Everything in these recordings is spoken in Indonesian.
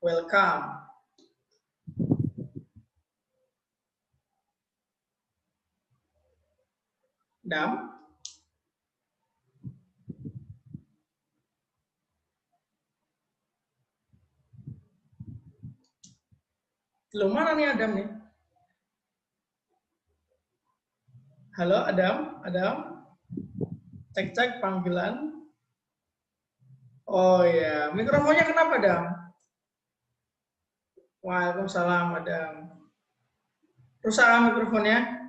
Welcome. Adam. Belum mana nih Adam nih? Halo Adam, Adam. Cek-cek panggilan. Oh ya, mikrofonnya kenapa Adam? Waalaikumsalam Adam. Rusak mikrofonnya?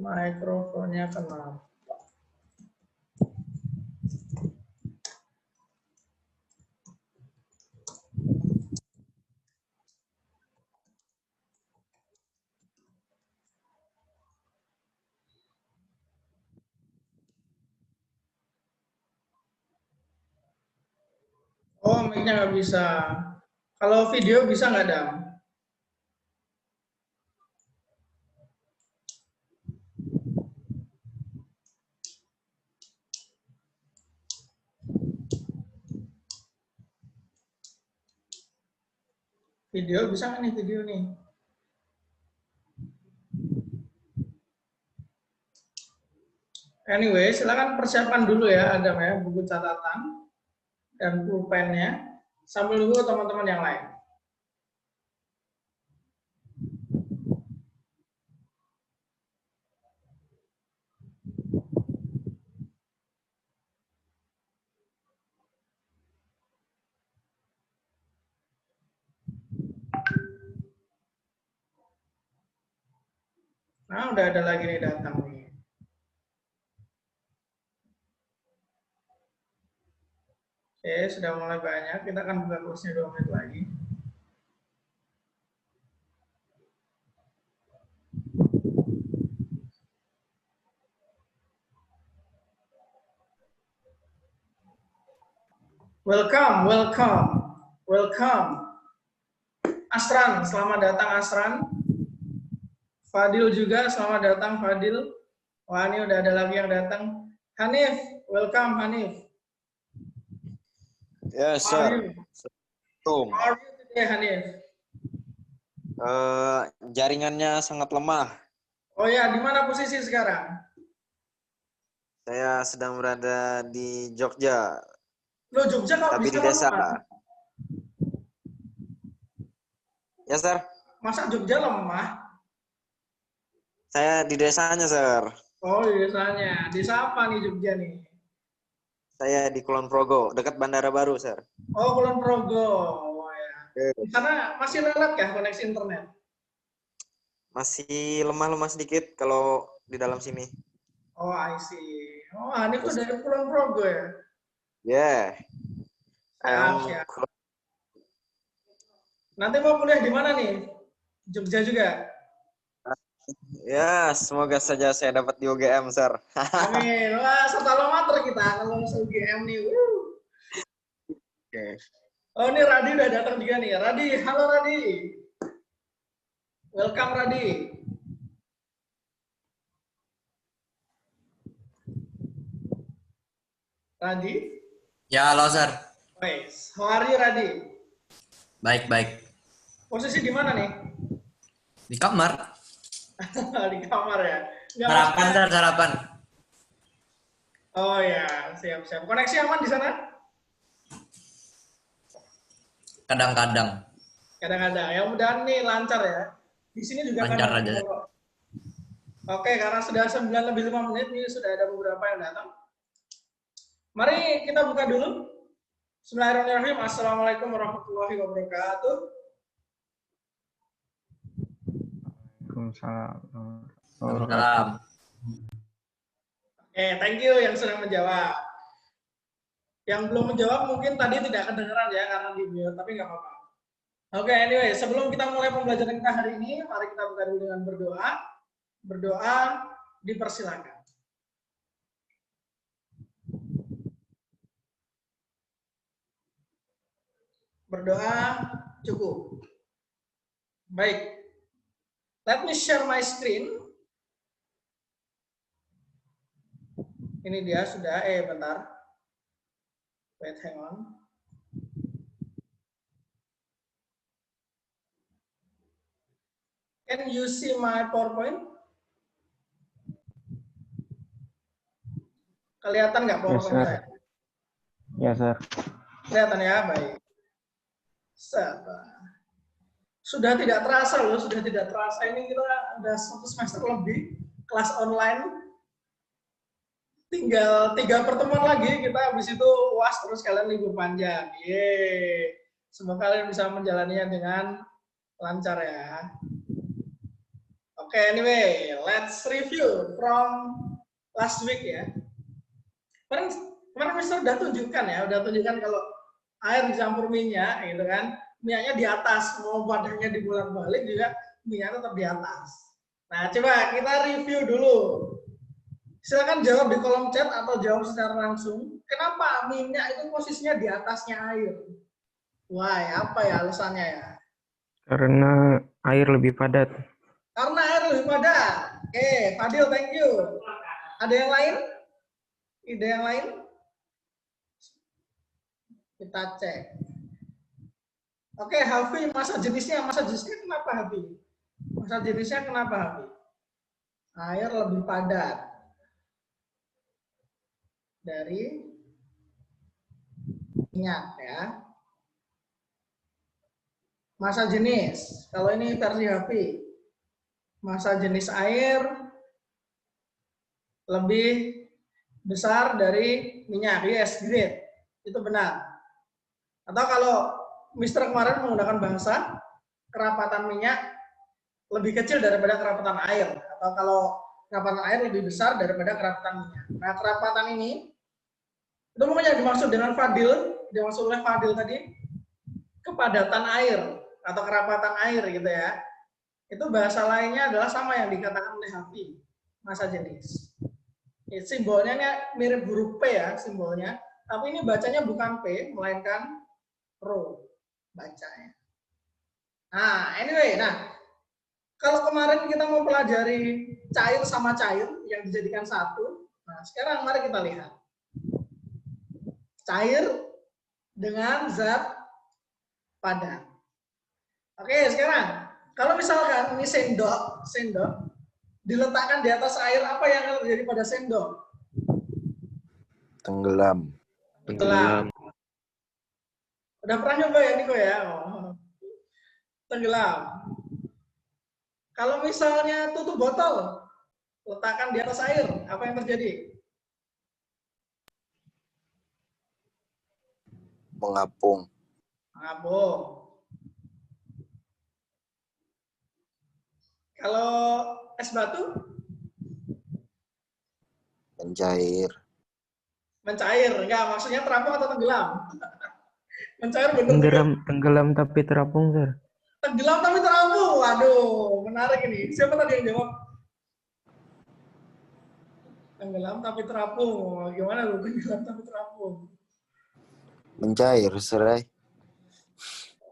Mikrofonnya kenapa? Oh, mic-nya nggak bisa. Kalau video bisa nggak, Dam? Video bisa nggak nih video nih? Anyway, silakan persiapan dulu ya, Adam ya, buku catatan dan pulpennya sambil nunggu teman-teman yang lain. Nah, udah ada lagi nih datang nih. Oke, sudah mulai banyak. Kita akan buka kursnya 2 menit lagi. Welcome, welcome, welcome. Asran, selamat datang Asran. Fadil juga, selamat datang Fadil. Wah, ini udah ada lagi yang datang. Hanif, welcome Hanif. Yes, How are sir. you? How are you today, Hanif? Jaringannya sangat lemah. Oh ya, di mana posisi sekarang? Saya sedang berada di Jogja, Lo Jogja kok tapi bisa di desa. lemah? Ya, sir. Masa Jogja lemah? Saya di desanya, sir. Oh, di desanya. Desa apa nih Jogja nih? Saya di Kulon Progo, dekat Bandara Baru, sir. Oh, Kulon Progo. Oh, ya. Di sana masih lelet ya koneksi internet? Masih lemah-lemah sedikit kalau di dalam sini. Oh, I see. Oh, Hanif tuh dari Kulon Progo ya? Yeah. Siap. Nanti mau kuliah di mana nih? Jogja juga? Ya, semoga saja saya dapat di UGM, sir. Amin. Wah, setara mater kita kalau masuk UGM nih. Oke. Oh, ini Radi udah datang juga nih. Radi, halo Radi. Welcome Radi. Radi? Ya, halo, Sir. Wes, how are you Radi? Baik, baik. Posisi di mana nih? Di kamar. Di kamar ya? Nggak Sarapan, maksudnya... Sir, sarapan. Oh ya, siap-siap. Koneksi aman di sana? Kadang-kadang. Kadang-kadang. Ya mudahan nih lancar ya. Di sini juga Lancar kadang aja. Oke, karena sudah 9 lebih 5 menit, ini sudah ada beberapa yang datang. Mari kita buka dulu. Bismillahirrahmanirrahim. Assalamualaikum warahmatullahi wabarakatuh. Waalaikumsalam. Waalaikumsalam. Oke, thank you yang sudah menjawab. Yang belum menjawab mungkin tadi tidak kedengeran ya karena di mute, tapi nggak apa-apa. Oke, anyway, sebelum kita mulai pembelajaran kita hari ini, mari kita buka dulu dengan berdoa. Berdoa dipersilakan. Berdoa cukup. Baik. Let me share my screen. Ini dia sudah, bentar. Wait, hang on. Can you see my PowerPoint? Kelihatan nggak PowerPoint saya? Ya, Sir. Kelihatan ya, baik. Sudah tidak terasa loh, sudah tidak terasa. Ini kita udah 1 semester lebih, kelas online. Tinggal 3 pertemuan lagi, kita habis itu UAS, terus kalian libur panjang. Yeay. Semoga kalian bisa menjalaninya dengan lancar ya. Oke, anyway, let's review from last week ya. Kemarin Mister udah tunjukkan kalau air dicampur minyak, gitu kan, minyaknya di atas, mau wadahnya dibolak-balik juga minyaknya tetap di atas. Nah, coba kita review dulu. Silakan jawab di kolom chat atau jawab secara langsung. Kenapa minyak itu posisinya di atasnya air? Why? Apa ya alasannya ya? Karena air lebih padat. Karena air lebih padat. Oke, Fadil, thank you. Ada yang lain? Ide yang lain? Kita cek. Oke, Hafi, masa jenisnya kenapa Hafi? Masa jenisnya kenapa Hafi? Air lebih padat dari minyak ya. Masa jenis, kalau ini versi Hafi, masa jenis air lebih besar dari minyak. Yes, great. Itu benar. Atau kalau Mister kemarin menggunakan bahasa kerapatan minyak lebih kecil daripada kerapatan air. Atau kalau kerapatan air lebih besar daripada kerapatan minyak. Nah, kerapatan ini itu mungkin yang dimaksud dengan Fadil, dimaksud oleh Fadil tadi, kepadatan air atau kerapatan air gitu ya. Itu bahasa lainnya adalah sama yang dikatakan oleh Hafi, masa jenis. Simbolnya ini mirip huruf P ya simbolnya, tapi ini bacanya bukan P, melainkan Rho bacanya. Nah, anyway, kalau kemarin kita mau pelajari cair sama cair yang dijadikan satu, nah sekarang mari kita lihat. Cair dengan zat padat. Oke, sekarang kalau misalkan ini sendok diletakkan di atas air, apa yang akan terjadi pada sendok? Tenggelam. Udah pernah nyoba ya Niko ya? Oh. Tenggelam. Kalau misalnya tutup botol, letakkan di atas air, apa yang terjadi? Mengapung. Kalau es batu? Mencair, enggak, maksudnya terapung atau tenggelam? Mencair bener. Tenggelam tapi terapung, Sir. Tenggelam tapi terapung, waduh, menarik ini. Siapa tadi yang jawab? Tenggelam tapi terapung, gimana lu tenggelam tapi terapung? Mencair, Serai.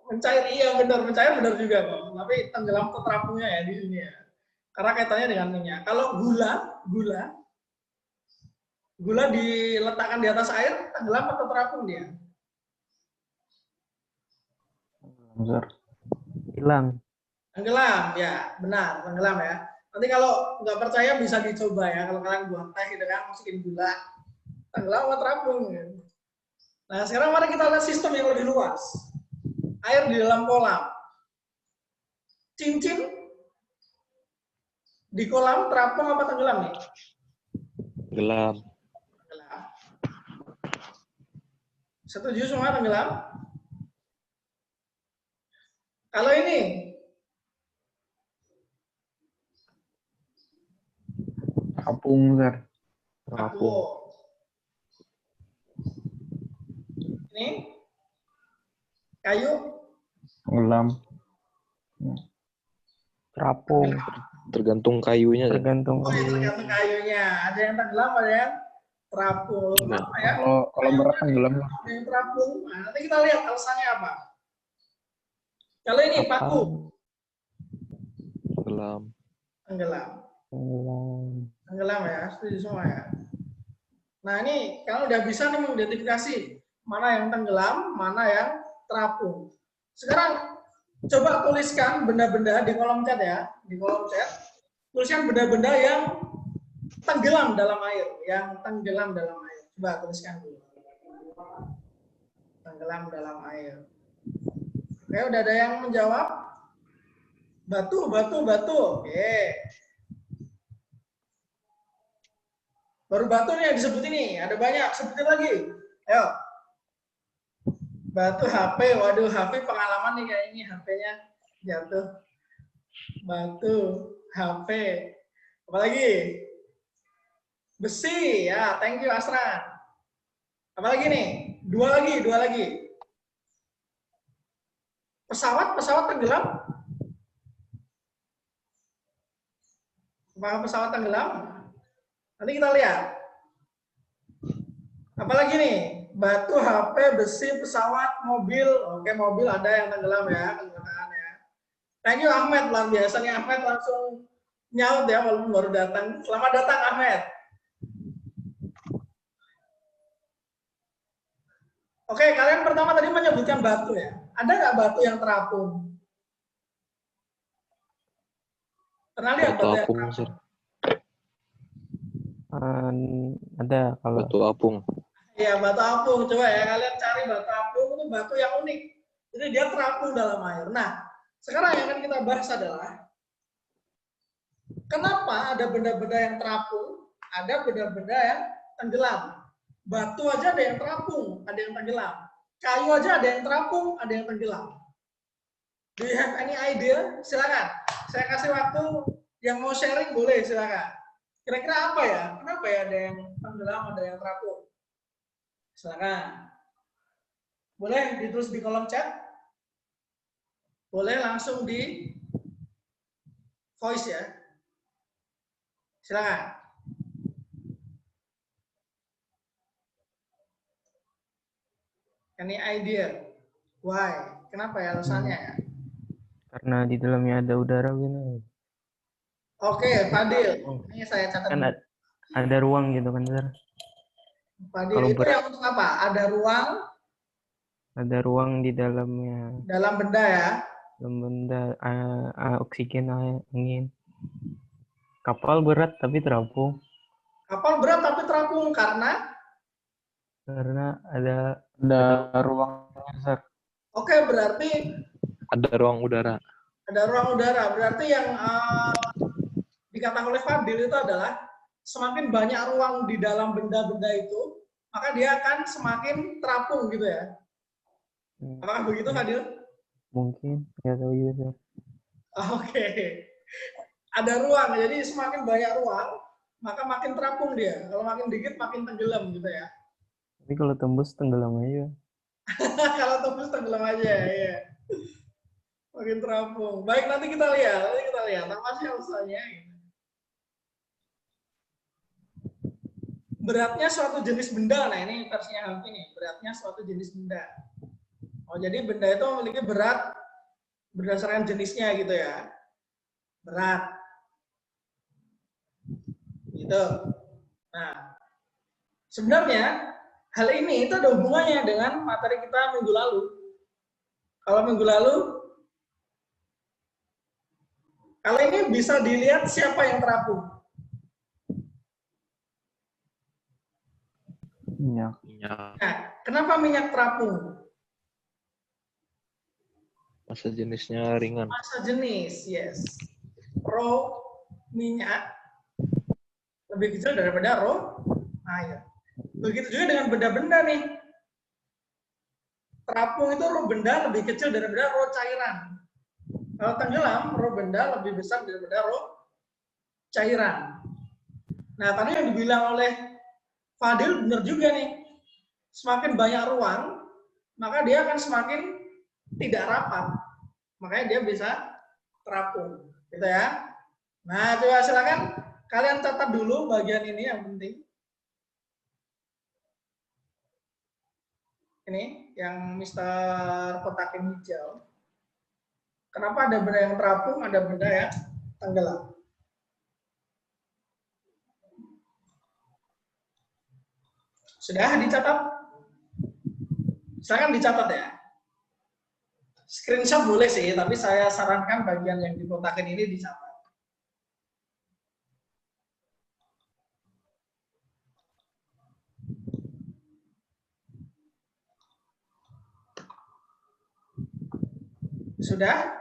Mencair, iya benar, mencair benar juga kok. Tapi tenggelam atau terapungnya ya di sini ya. Karena kaitannya dengan minyak. Kalau gula diletakkan di atas air, tenggelam atau terapung dia? Hilang. Tenggelam, ya benar, tenggelam ya. Nanti kalau nggak percaya bisa dicoba ya. Kalau kalian buat teh gitu kan, masukin gula, tenggelam atau terapung. Ya. Nah sekarang mari kita lihat sistem yang lebih luas. Air di dalam kolam. Cincin di kolam terapung apa tenggelam nih? Tenggelam. Setuju semua tenggelam? Kalau ini? Terapung, Sir. Terapung. Ini? Kayu? Tenggelam. Terapung. Tergantung kayunya. Tergantung kayunya. Ada yang tenggelam, ada yang terapung. Apa ya? Kalau berat tenggelam. Ada yang terapung. Nah, nanti kita lihat alasannya apa. Kalau ini paku. Tenggelam. Tenggelam ya, setuju semua ya. Nah, ini kalian udah bisa nih mengidentifikasi mana yang tenggelam, mana yang terapung. Sekarang coba tuliskan benda-benda di kolom chat ya, di kolom chat. Tuliskan benda-benda yang tenggelam dalam air, yang tenggelam dalam air. Coba tuliskan dulu. Tenggelam dalam air. Oke, udah ada yang menjawab? Batu, batu, batu. Oke. Baru batu nih yang disebut ini. Ada banyak, sebutin lagi. Ayo. Batu, HP. Waduh, HP pengalaman nih kayak ini. HP-nya jatuh. Batu, HP. Apalagi? Besi. Ya, thank you Asran. Apalagi nih? Dua lagi. Pesawat tenggelam? Apakah pesawat tenggelam? Nanti kita lihat. Apalagi nih? Batu, HP, besi, pesawat, mobil. Oke, mobil ada yang tenggelam ya, kendaraan ya. Thank you Ahmed, luar biasa nih Ahmed langsung nyaut ya walaupun baru datang. Selamat datang Ahmed. Oke, kalian pertama tadi menyebutkan batu ya. Ada nggak batu yang terapung? Pernah lihat Batu batu yang apung, terapung? Sir. Ada kalau Batu apung. Iya, batu apung. Coba ya, kalian cari batu apung, itu batu yang unik. Jadi dia terapung dalam air. Nah, sekarang yang akan kita bahas adalah kenapa ada benda-benda yang terapung, ada benda-benda yang tenggelam. Batu aja ada yang terapung, ada yang tenggelam. Kayu aja ada yang terapung, ada yang tenggelam. Do you have any idea? Silakan. Saya kasih waktu yang mau sharing boleh, silakan. Kira-kira apa ya? Kenapa ya ada yang tenggelam, ada yang terapung? Silakan. Boleh ditulis di kolom chat? Boleh langsung di voice ya. Silakan. Any idea? Why? Kenapa ya alasannya ya? karena di dalamnya ada udara gitu. Oke, Fadil. Ini saya catat. Kan ada ruang gitu kan, Sir. Fadil kalau itu berat- yang untuk apa? Ada ruang Ada ruang di dalamnya. dalam benda ya. Dalam benda oksigen, angin. Kapal berat tapi terapung Kapal berat tapi terapung karena karena ada ruangnya, Sir. oke, berarti Ada ruang udara. ada ruang udara. Berarti yang dikatakan oleh Fadil itu adalah semakin banyak ruang di dalam benda-benda itu, maka dia akan semakin terapung gitu ya. Apakah begitu, Fadil? Mungkin nggak tahu juga, Sir. Oke. Ada ruang, jadi semakin banyak ruang, maka makin terapung dia. Kalau makin dikit, makin tenggelam gitu ya. Tapi kalau tembus tenggelam aja. Kalau tembus tenggelam aja, ya. Makin terapung. Baik, nanti kita lihat. Apa sih alasannya? Beratnya suatu jenis benda. Nah, ini versinya Hamki nih. Beratnya suatu jenis benda. Oh, jadi benda itu memiliki berat berdasarkan jenisnya gitu ya. Berat. Gitu. Nah, sebenarnya hal ini itu ada hubungannya dengan materi kita minggu lalu. Kalau minggu lalu, kalau ini bisa dilihat siapa yang terapung. Minyak. Nah, kenapa minyak terapung? Masa jenisnya ringan. Massa jenis, yes. Raw minyak lebih kecil daripada raw air. Begitu juga dengan benda-benda nih. Terapung itu raw benda lebih kecil daripada raw cairan. Kalau tenggelam, raw benda lebih besar daripada raw cairan. Nah, tadi yang dibilang oleh Fadil benar juga nih. Semakin banyak ruang, maka dia akan semakin tidak rapat. Makanya dia bisa terapung. Gitu ya. Nah, coba silakan kalian catat dulu bagian ini yang penting. Ini yang Mr. kotakin hijau. Kenapa ada benda yang terapung, ada benda yang tenggelam? Sudah dicatat? Silakan dicatat ya. Screenshot boleh sih, tapi saya sarankan bagian yang dikotakin ini dicatat. Sudah?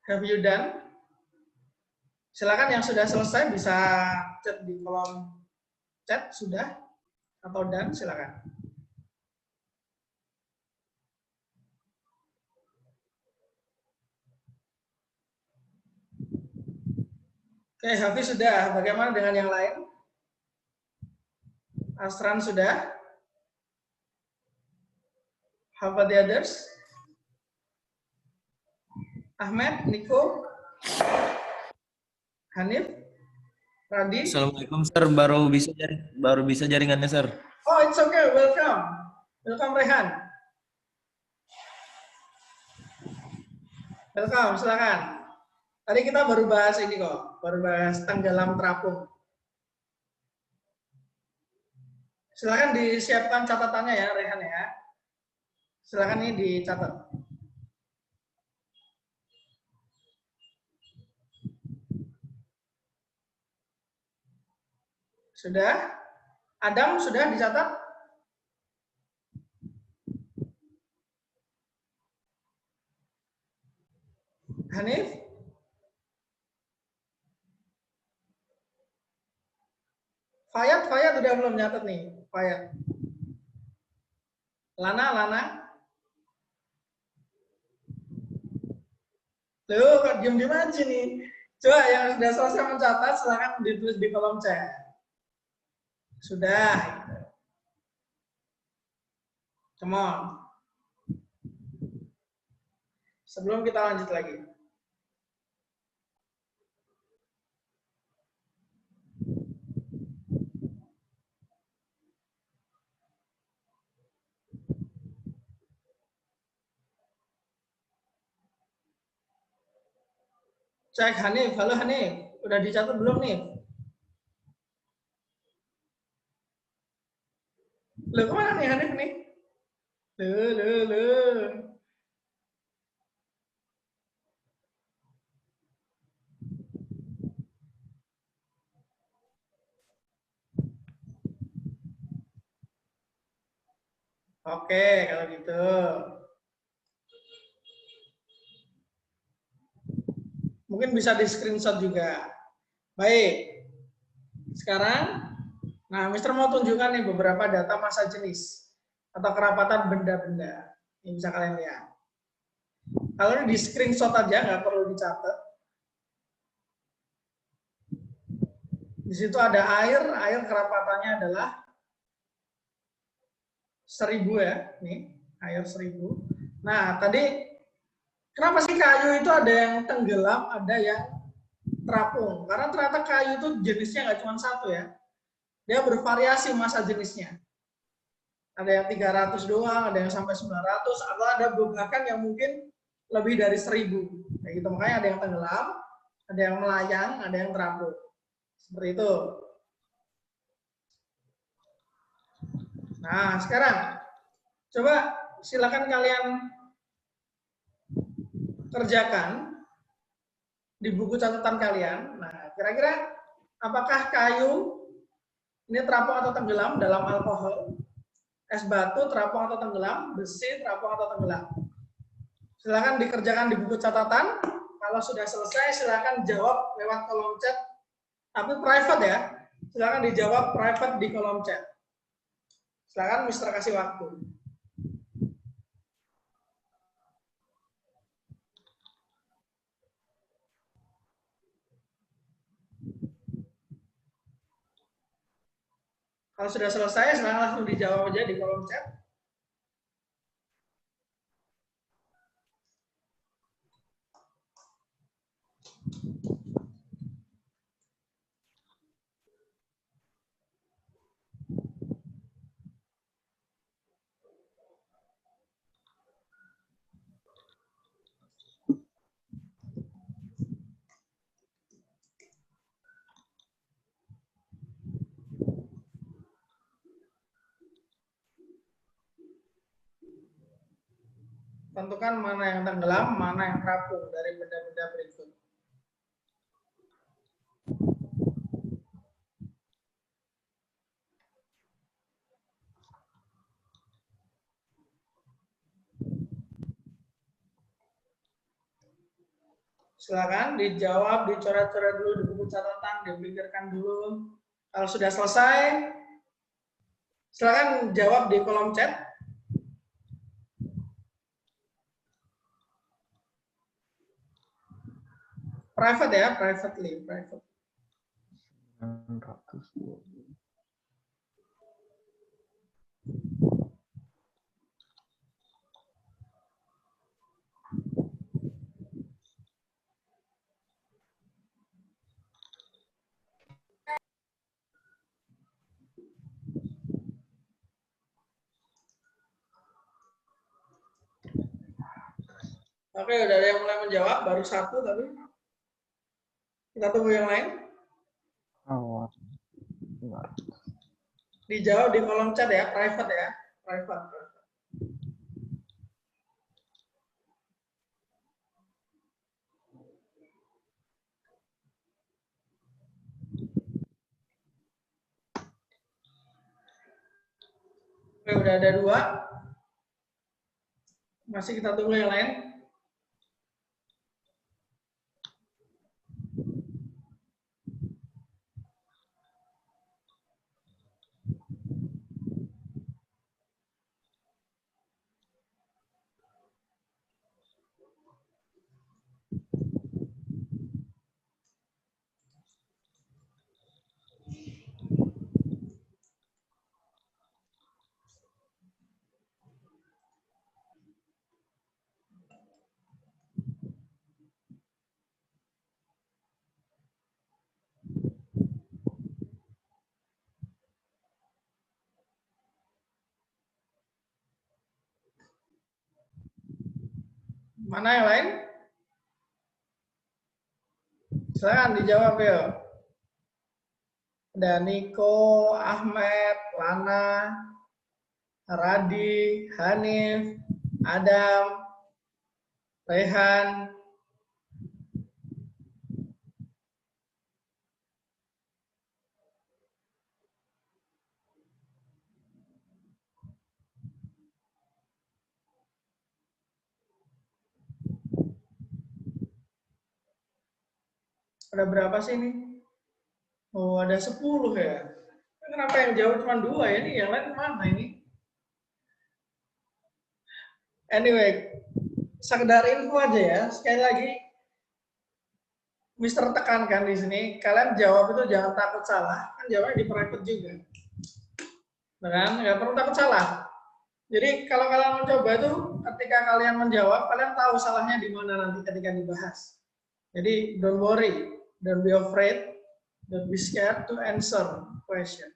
Have you done? Silakan yang sudah selesai bisa chat di kolom chat sudah atau done, silakan. Oke, Hafiz sudah. Bagaimana dengan yang lain? Astran sudah? How about the others? Ahmed, Niko, Hanif, Radhi. Assalamualaikum sir, baru bisa jaringannya sir. Oh, it's okay. Welcome. Welcome, Rehan. Welcome, silakan. Tadi kita baru bahas ini kok, baru bahas tenggelam terapung. Silakan disiapkan catatannya ya, Rehan ya. Silakan ini dicatat. Sudah? Adam sudah dicatat? Hanif? Fayat udah belum nyatet nih. Fayat. Lana. Loh, kok diem-diem aja nih. Coba yang sudah selesai mencatat, silahkan ditulis di kolom chat. Sudah. Come on. Sebelum kita lanjut lagi. Cek Hanif, halo Hanif. Udah dicatat belum nih? Loh, kemana nih Hanif nih? Loh. Oke, kalau gitu. Mungkin bisa di screenshot juga. Baik. Sekarang, nah Mister mau tunjukkan nih beberapa data massa jenis atau kerapatan benda-benda. Ini bisa kalian lihat. Kalau ini di screenshot aja, nggak perlu dicatat. Di situ ada air kerapatannya adalah 1000 ya, nih air 1000. Nah tadi kenapa sih kayu itu ada yang tenggelam, ada yang terapung? Karena ternyata kayu itu jenisnya nggak cuma satu ya, dia bervariasi massa jenisnya. Ada yang 300 doang, ada yang sampai 900, atau ada bahkan yang mungkin lebih dari 1000. Kayak gitu, makanya ada yang tenggelam, ada yang melayang, ada yang terapung. Seperti itu. Nah, sekarang coba silakan kalian kerjakan di buku catatan kalian. Nah, kira-kira apakah kayu ini terapung atau tenggelam dalam alkohol? Es batu terapung atau tenggelam? Besi terapung atau tenggelam? Silakan dikerjakan di buku catatan. Kalau sudah selesai, silakan jawab lewat kolom chat. Tapi private ya. Silakan dijawab private di kolom chat. Silakan Mister kasih waktu. Kalau sudah selesai, silakan langsung dijawab aja di kolom chat. Tentukan mana yang tenggelam, mana yang terapung dari benda-benda berikut. Silakan dijawab, dicoret-coret dulu di buku catatan, dipikirkan dulu. Kalau sudah selesai, silakan jawab di kolom chat. Private ya, privately, private. 920. Oke, udah ada yang mulai menjawab, baru satu tapi kita tunggu yang lain. Awal. Dijawab di kolom chat ya, private ya, private. Oke, udah ada 2. Masih kita tunggu yang lain. Mana yang lain? Silakan dijawab ya. Ada Niko, Ahmed, Lana, Radi, Hanif, Adam, Rehan. Ada berapa sih ini? Oh, ada 10 ya. Kenapa yang jawab cuma 2 ya? Ini yang lain mana ini? Anyway, sekedar info aja ya. Sekali lagi, Mister tekankan di sini, kalian jawab itu jangan takut salah. Kan jawabnya di private juga. Kan? Nggak perlu takut salah. Jadi kalau kalian mencoba itu, ketika kalian menjawab, kalian tahu salahnya di mana nanti ketika dibahas. Jadi don't worry, don't be afraid, don't be scared to answer question.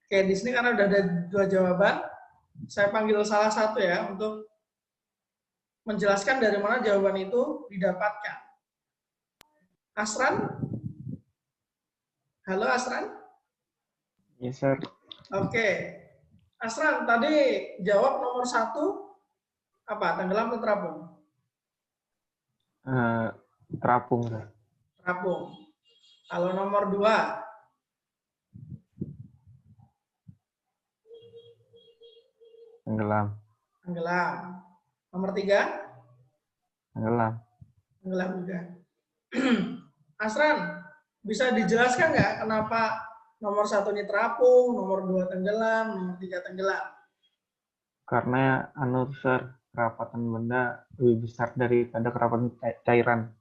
Oke, di sini karena udah ada 2 jawaban, saya panggil salah satu ya untuk menjelaskan dari mana jawaban itu didapatkan. Asran? Halo Asran? Yes, sir. Oke. Asran, tadi jawab nomor 1 apa? Tenggelam atau terapung? Terapung, sir. Terapung. Kalau nomor 2? Tenggelam. Tenggelam. Nomor 3? Tenggelam. Tenggelam juga. Asran, bisa dijelaskan nggak kenapa nomor 1 ini terapung, nomor 2 tenggelam, nomor 3 tenggelam? Karena sir, kerapatan benda lebih besar daripada kerapatan cairan.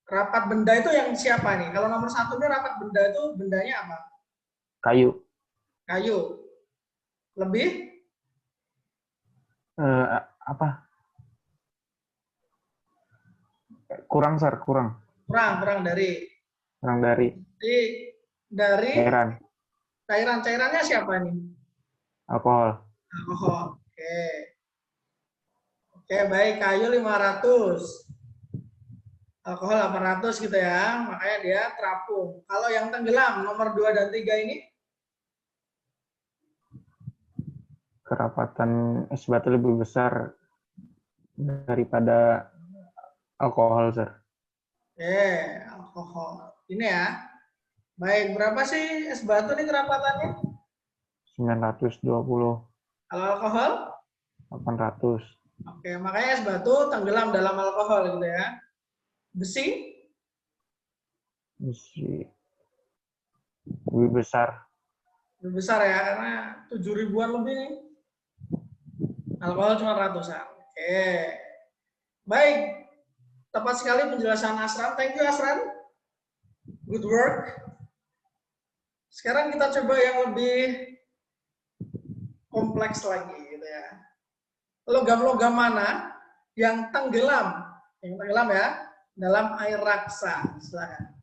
Rapat benda itu yang siapa nih? Kalau nomor 1 ini rapat benda itu bendanya apa? Kayu. Kayu. Lebih? Apa? Kurang, sir, kurang. Kurang dari. Kurang dari Dari cairan. Cairannya siapa nih? Alkohol. Alkohol. Oke. Oke, baik. Kayu 500. Alkohol 800 gitu ya. Makanya dia terapung. Kalau yang tenggelam nomor 2 dan 3 ini? Kerapatan es batu lebih besar daripada alkohol, Sir. Alkohol. Ini ya. Baik, berapa sih es batu nih kerapatannya? 920, Kalau alkohol? 800. Oke, makanya es batu tenggelam dalam alkohol gitu ya. Besi? Besi lebih besar. Lebih besar ya, karena 7 ribuan lebih nih. Alkohol cuma ratusan. Oke. Baik. Tepat sekali penjelasan Asran. Thank you Asran. Good work. Sekarang kita coba yang lebih kompleks lagi gitu ya. Logam-logam mana yang tenggelam? Yang tenggelam ya dalam air raksa. Silakan.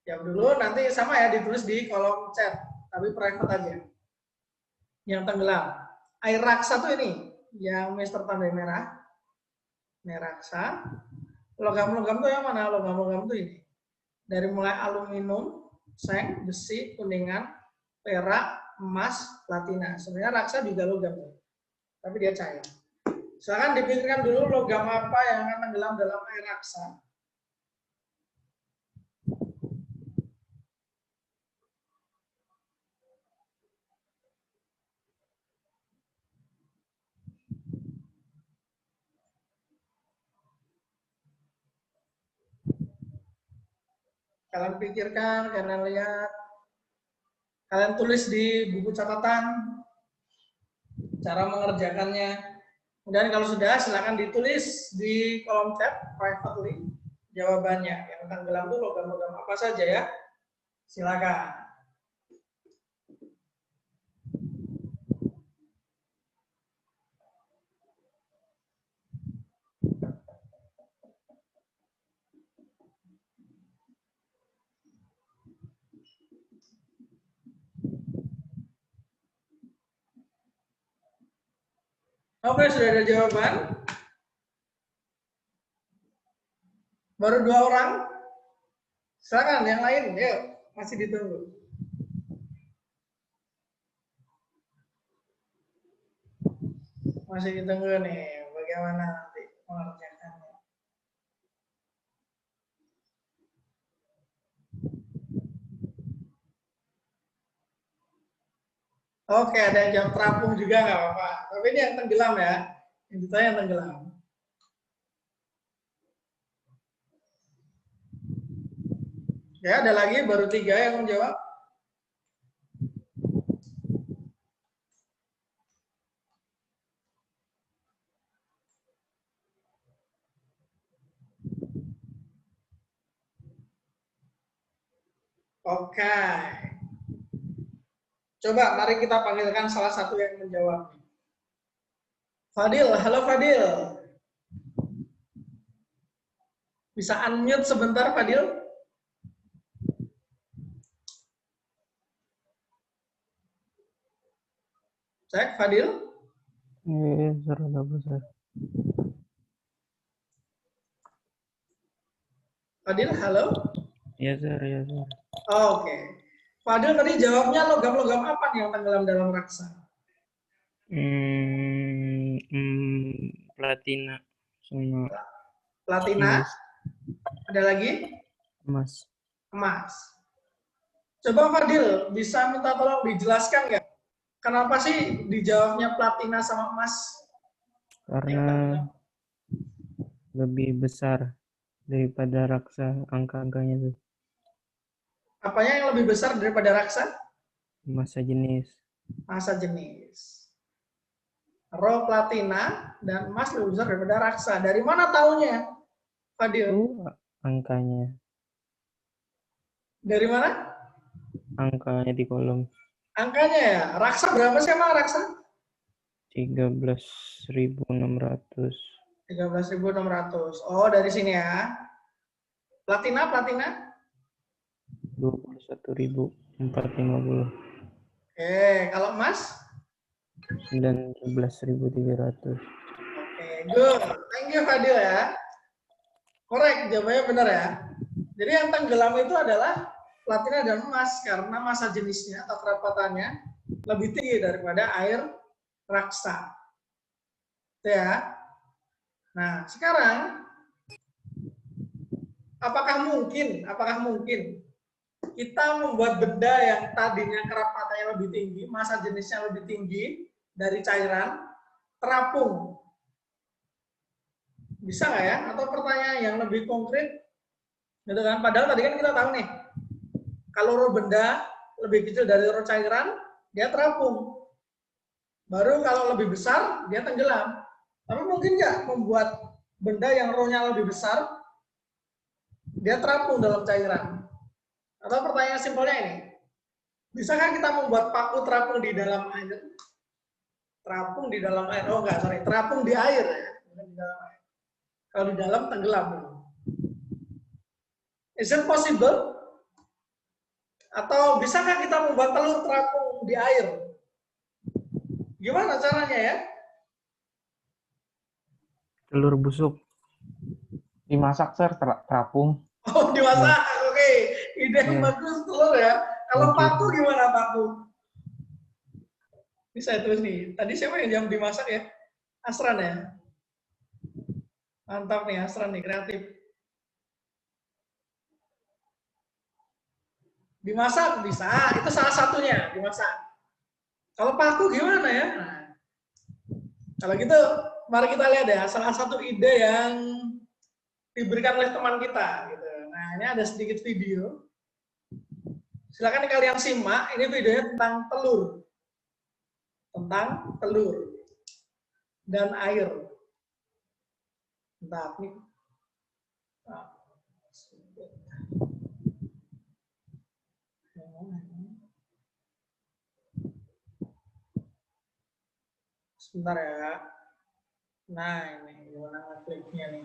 Jawab dulu, nanti sama ya ditulis di kolom chat, tapi private aja. Yang tenggelam. Air raksa tuh ini, yang Mister tanda merah. Raksa. Logam-logam tuh yang mana? Logam-logam tuh ini. Dari mulai aluminium, seng, besi, kuningan, perak, emas, platina. Sebenarnya raksa juga logam, tapi dia cair. Silakan dipikirkan dulu logam apa yang akan tenggelam dalam air raksa. Kalian pikirkan, kalian lihat, kalian tulis di buku catatan cara mengerjakannya. Kemudian kalau sudah, silakan ditulis di kolom chat privately jawabannya. Yang tenggelam itu logam-logam apa saja ya? Silakan. Oke, sudah ada jawaban. Baru 2 orang. Silakan yang lain, yuk, masih ditunggu. Masih ditunggu nih, bagaimana nanti mengerjakannya. Oke, ada yang jam terapung juga nggak apa-apa. Tapi ini yang tenggelam ya. Yang ditanya yang tenggelam. Ya, ada lagi baru 3 yang menjawab. Oke. Coba mari kita panggilkan salah satu yang menjawab. Fadil, halo Fadil. Bisa unmute sebentar Fadil? Cek Fadil. Iya, Sir, ada besar. Fadil, halo. Iya, Sir, iya, Sir. Oke. Fadil tadi jawabnya logam-logam apa nih yang tenggelam dalam raksa? Platina sama Platina. emas. Ada lagi? Emas. Emas. Coba Fadil, bisa minta tolong dijelaskan nggak? Kenapa sih dijawabnya platina sama emas? Karena lebih besar daripada raksa angka-angkanya tuh. Apanya yang lebih besar daripada raksa? Masa jenis. Masa jenis. Raw platina dan emas lebih besar daripada raksa. Dari mana taunya, Fadil? Angkanya. Dari mana? Angkanya di kolom. Angkanya ya. Raksa berapa sih emang raksa? 13.600. 13.600. Oh, dari sini ya. Platina, platina? 21.450. Oke, kalau emas? 19.300. Oke, good. Thank you Fadil ya. Korek, jawabannya benar ya. Jadi yang tenggelam itu adalah platina dan emas karena massa jenisnya atau kerapatannya lebih tinggi daripada air raksa. Itu ya. Nah, sekarang apakah mungkin kita membuat benda yang tadinya kerapatannya lebih tinggi, massa jenisnya lebih tinggi dari cairan, terapung? Bisa nggak ya? Atau pertanyaan yang lebih konkret, gitu kan? Padahal tadi kan kita tahu nih, kalau roh benda lebih kecil dari roh cairan, dia terapung. Baru kalau lebih besar, dia tenggelam. Tapi mungkin nggak membuat benda yang rohnya lebih besar, dia terapung dalam cairan? Atau pertanyaan simpelnya ini, bisakah kita membuat paku terapung di dalam air? Terapung di dalam air, oh enggak, sorry, terapung di air ya. Di dalam air. Kalau di dalam tenggelam. Is it possible? Atau bisakah kita membuat telur terapung di air? Gimana caranya ya? Telur busuk. Dimasak, Sir, terapung. Oh, dimasak. Oke. Ide yang bagus telur ya. Kalau paku gimana paku? Ini saya tulis nih. Tadi siapa yang jam dimasak ya? Asran ya? Mantap nih, Asran nih, kreatif. Dimasak bisa, itu salah satunya, dimasak. Kalau paku gimana ya? Nah, kalau gitu, mari kita lihat ya, salah satu ide yang diberikan oleh teman kita. Gitu. Nah, ini ada sedikit video. Silakan kalian simak, ini videonya tentang telur. Tentang telur. Dan air. Bentar, nih. Sebentar ya. Nah, ini gimana ngekliknya nih.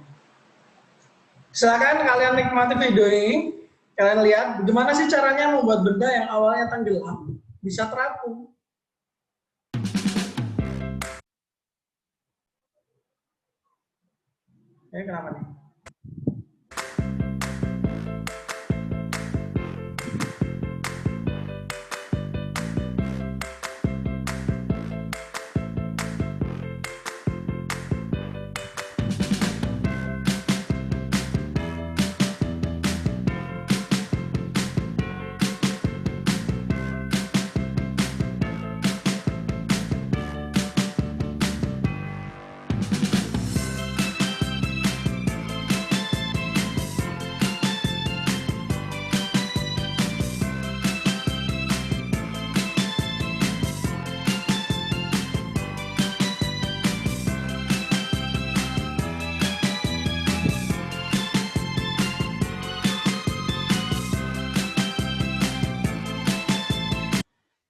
Silakan kalian nikmati video ini. Kalian lihat bagaimana sih caranya membuat benda yang awalnya tenggelam bisa terapung. Ini kenapa nih?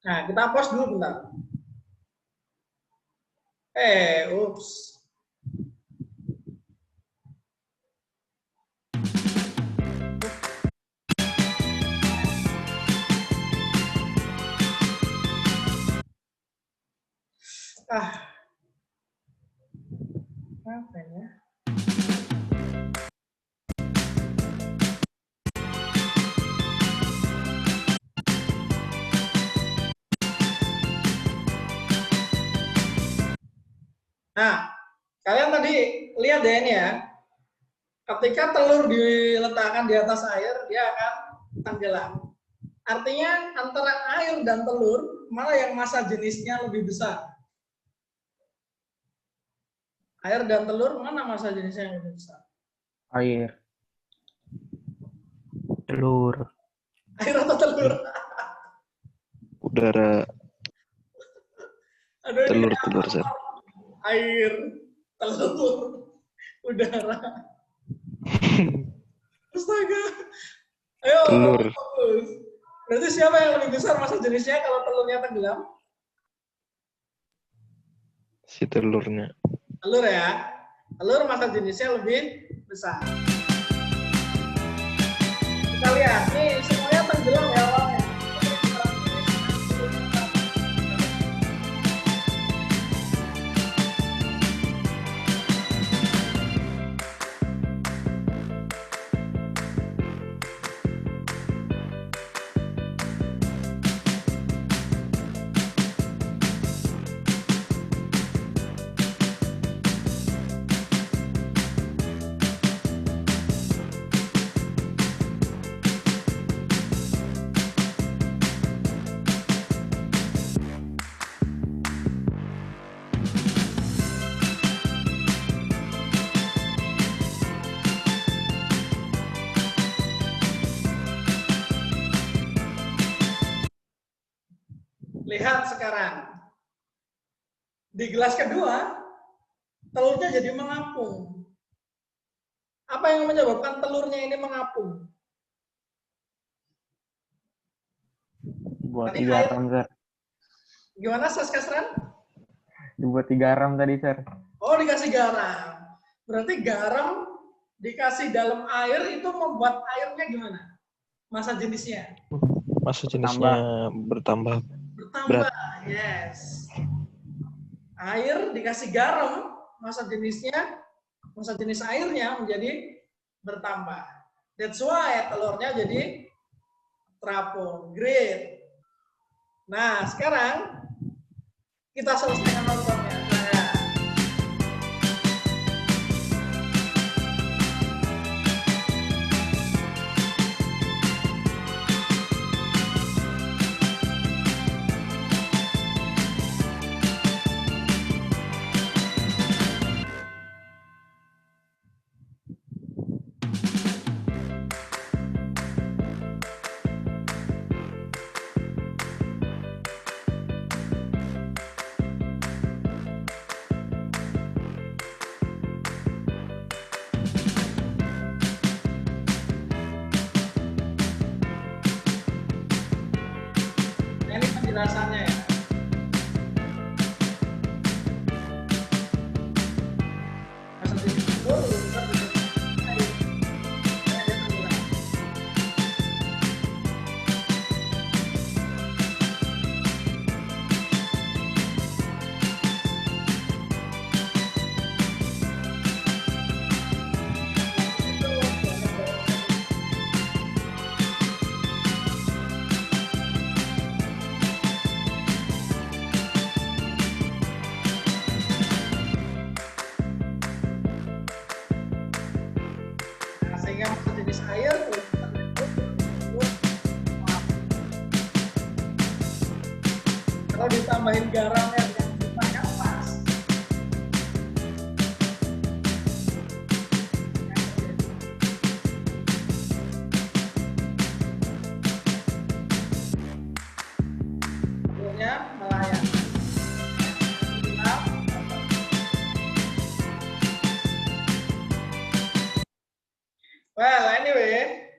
Nah, kita pause dulu bentar. Ups. Apa ya? Nah, kalian tadi lihat deh ini ya. Ketika telur diletakkan di atas air, dia akan tenggelam. Artinya antara air dan telur, mana yang massa jenisnya lebih besar? Air dan telur, mana massa jenisnya yang lebih besar? Air. Telur. Air atau telur? Udara. Aduh, Telur, Sir. Air, telur, udara. Astaga. Ayo. Telur. Fokus. Berarti siapa yang lebih besar massa jenisnya kalau telurnya tenggelam? Si telurnya. Telur ya. Telur massa jenisnya lebih besar. Kita lihat, nih semuanya tenggelam ya awalnya. Lihat sekarang. Di gelas kedua, telurnya jadi mengapung. Apa yang menyebabkan telurnya ini mengapung? Buat Tadi garam, Sir. Gimana, Sas Kasran? Dibuat garam tadi, Sir. Oh, dikasih garam. Berarti garam dikasih dalam air itu membuat airnya gimana? Massa jenisnya? Masa jenisnya bertambah. Bertambah, yes. Air dikasih garam, massa jenis airnya menjadi bertambah. That's why telurnya jadi terapung. Great. Nah, sekarang kita selesaikan nontonnya. Nah, ini penjelasannya ya. Massa jenis telur, bukan jenis air. Nah, dia penjelasan. Nah, sehingga massa jenis air kalau ditambahin garamnya dengan jumlah yang pas, telurnya melayang. Well, anyway,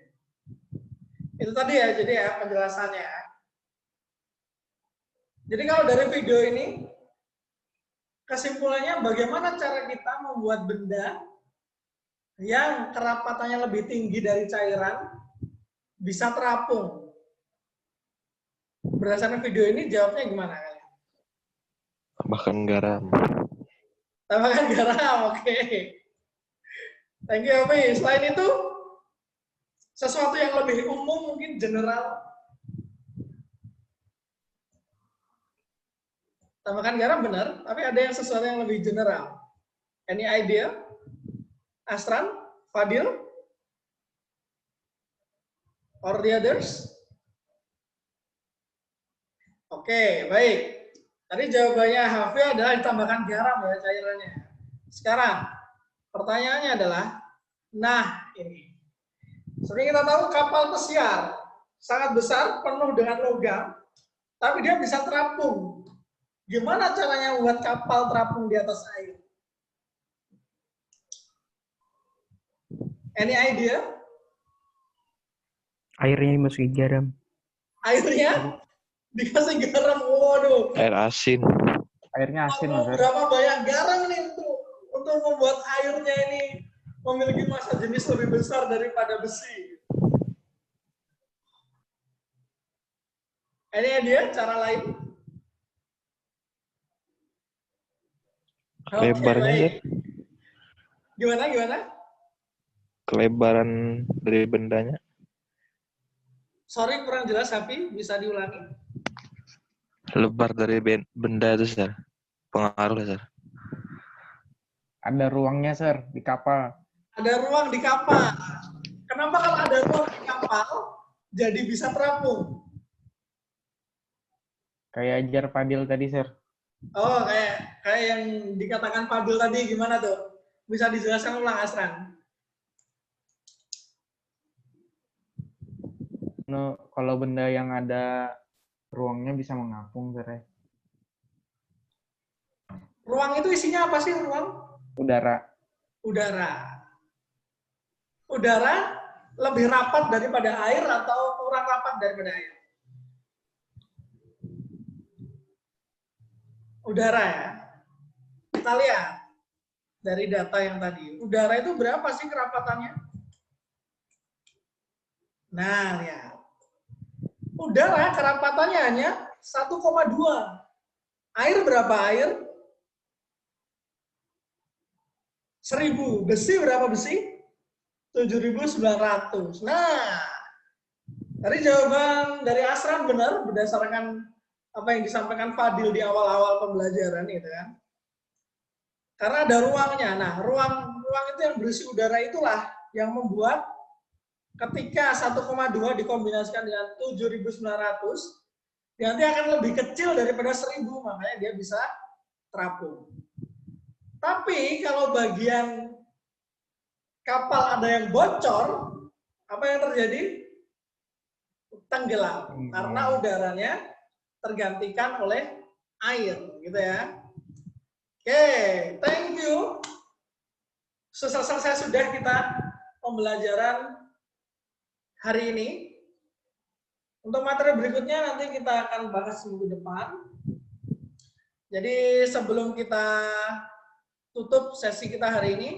itu tadi ya, jadi ya penjelasannya. Jadi kalau dari video ini, kesimpulannya bagaimana cara kita membuat benda yang kerapatannya lebih tinggi dari cairan bisa terapung. Berdasarkan video ini jawabnya gimana? Tambahkan garam. Tambahkan garam, oke. Thank you, Opi. Selain itu, sesuatu yang lebih umum mungkin general. Tambahkan garam benar, tapi ada yang sesuatu yang lebih general. Any idea? Astran? Fadil? Or the others? Oke, baik. Tadi jawabannya Hafi adalah ditambahkan garam ya cairannya. Sekarang, pertanyaannya adalah, nah ini. Seperti kita tahu kapal pesiar sangat besar, penuh dengan logam, tapi dia bisa terapung. Gimana caranya buat kapal terapung di atas air? Any idea? Airnya dimasukin garam. Airnya dikasih garam. Waduh. Air asin. Airnya asin, Mas. Sir. Berapa banyak garam nih untuk membuat airnya ini memiliki massa jenis lebih besar daripada besi? Any idea cara lain? Lebarnya, baik. Sir. Gimana? Kelebaran dari bendanya. Sorry kurang jelas, Hafi. Bisa diulangi? Lebar dari benda itu, Sir. Pengaruh lah, Sir. Ada ruangnya, Sir, di kapal. Ada ruang di kapal. Kenapa kalau ada ruang di kapal, jadi bisa terapung? Kayak ajar Fadil tadi, Sir. Oh, kayak yang dikatakan Fadil tadi, gimana tuh? Bisa dijelaskan ulang, Asran? Kalau benda yang ada Ruangnya bisa mengapung, Sir. Ruang itu isinya apa sih ruang? Udara. Udara. Udara lebih rapat daripada air atau kurang rapat daripada air? Udara ya. Kita lihat dari data yang tadi. Udara itu berapa sih kerapatannya? Nah, lihat. Udara kerapatannya hanya 1,2. Air berapa air? 1000. Besi berapa besi? 7.900. Nah, dari jawaban dari Asran benar berdasarkan apa yang disampaikan Fadil di awal-awal pembelajaran itu kan. Karena ada ruangnya. Nah, ruang itu yang berisi udara itulah yang membuat ketika 1,2 dikombinasikan dengan 7.900, nanti akan lebih kecil daripada 1.000, makanya dia bisa terapung. Tapi kalau bagian kapal ada yang bocor, apa yang terjadi? Tenggelam, karena udaranya tergantikan oleh air, gitu ya. Oke, thank you. Selesai sudah kita pembelajaran hari ini. Untuk materi berikutnya nanti kita akan bahas minggu depan. Jadi sebelum kita tutup sesi kita hari ini,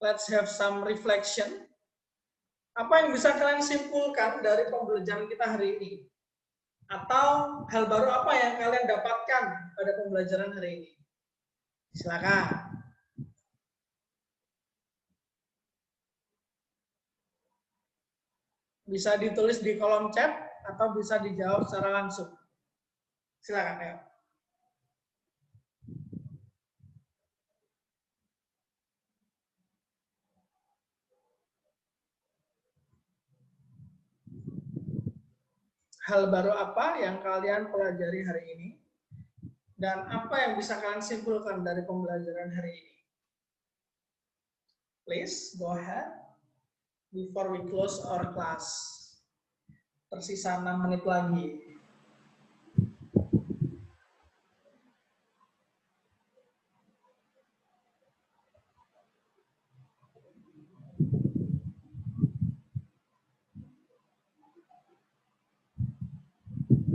let's have some reflection. Apa yang bisa kalian simpulkan dari pembelajaran kita hari ini? Atau hal baru apa yang kalian dapatkan pada pembelajaran hari ini? Silakan. Bisa ditulis di kolom chat atau bisa dijawab secara langsung. Silakan, ayo. Hal baru apa yang kalian pelajari hari ini? Dan apa yang bisa kalian simpulkan dari pembelajaran hari ini? Please, go ahead. Before we close our class. Tersisa 6 menit lagi.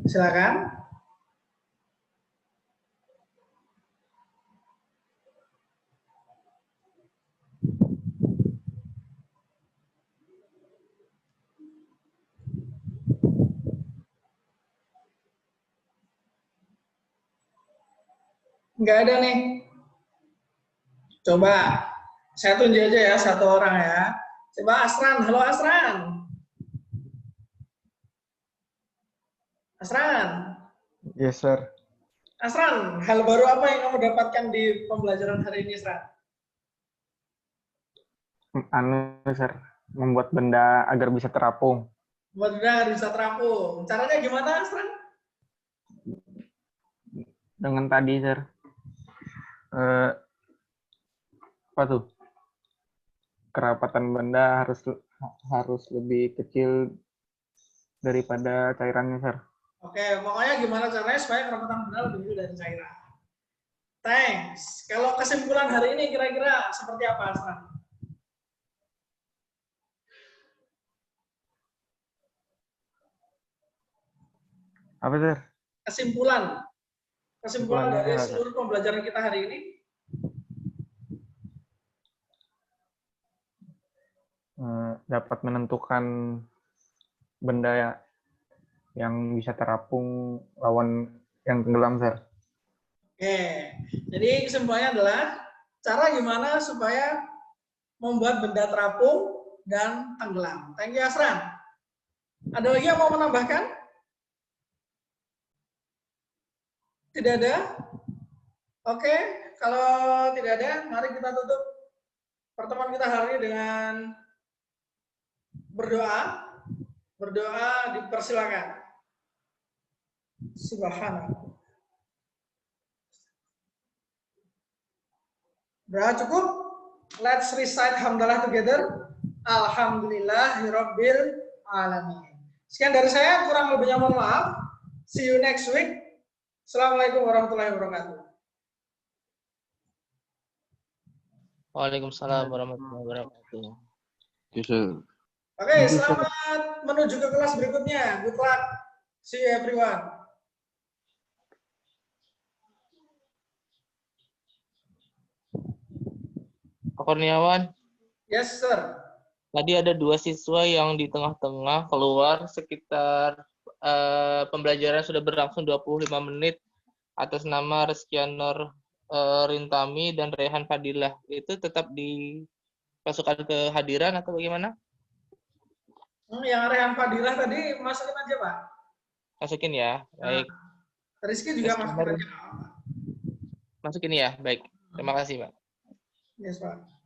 Silakan. Nggak ada nih. Coba saya tunjuk aja ya satu orang ya. Coba Asran, halo Asran. Asran. Yes, Sir. Asran, hal baru apa yang kamu dapatkan di pembelajaran hari ini, Asran? Sir, membuat benda agar bisa terapung. Buat benda bisa terapung. Caranya gimana, Asran? Dengan tadi, Sir. Apa tuh? Kerapatan benda harus lebih kecil daripada cairannya, Sir. Oke, pokoknya gimana caranya supaya kerapatan benda lebih kecil dari cairan. Thanks. Kalau kesimpulan hari ini kira-kira seperti apa, Asran? Apa, Sir? Kesimpulan dari seluruh pembelajaran kita hari ini? Dapat menentukan benda yang bisa terapung lawan yang tenggelam, Sir. Oke, jadi kesimpulannya adalah cara gimana supaya membuat benda terapung dan tenggelam. Thank you, Asran. Ada lagi yang mau menambahkan? Tidak ada? Oke, kalau tidak ada, mari kita tutup pertemuan kita hari ini dengan berdoa. Berdoa dipersilakan. Subhanallah. Berdoa cukup? Let's recite hamdalah together. Alhamdulillahirabbil alamin. Sekian dari saya, kurang lebihnya mohon maaf. See you next week. Assalamualaikum warahmatullahi wabarakatuh. Waalaikumsalam warahmatullahi wabarakatuh. Yes, sir. Oke, selamat menuju ke kelas berikutnya. Good luck. See you everyone. Pak Kurniawan, Yes, sir. tadi ada 2 siswa yang di tengah-tengah keluar sekitar pembelajaran sudah berlangsung 25 menit atas nama Reskianor Rintami dan Rehan Fadilah. Itu tetap dipasukan ke hadiran atau bagaimana? Yang Rehan Fadilah tadi masukin aja, Pak. Masukin ya, baik. Rizky juga masukin aja. Masukin ya, baik. Terima kasih, Pak. Yes, Pak.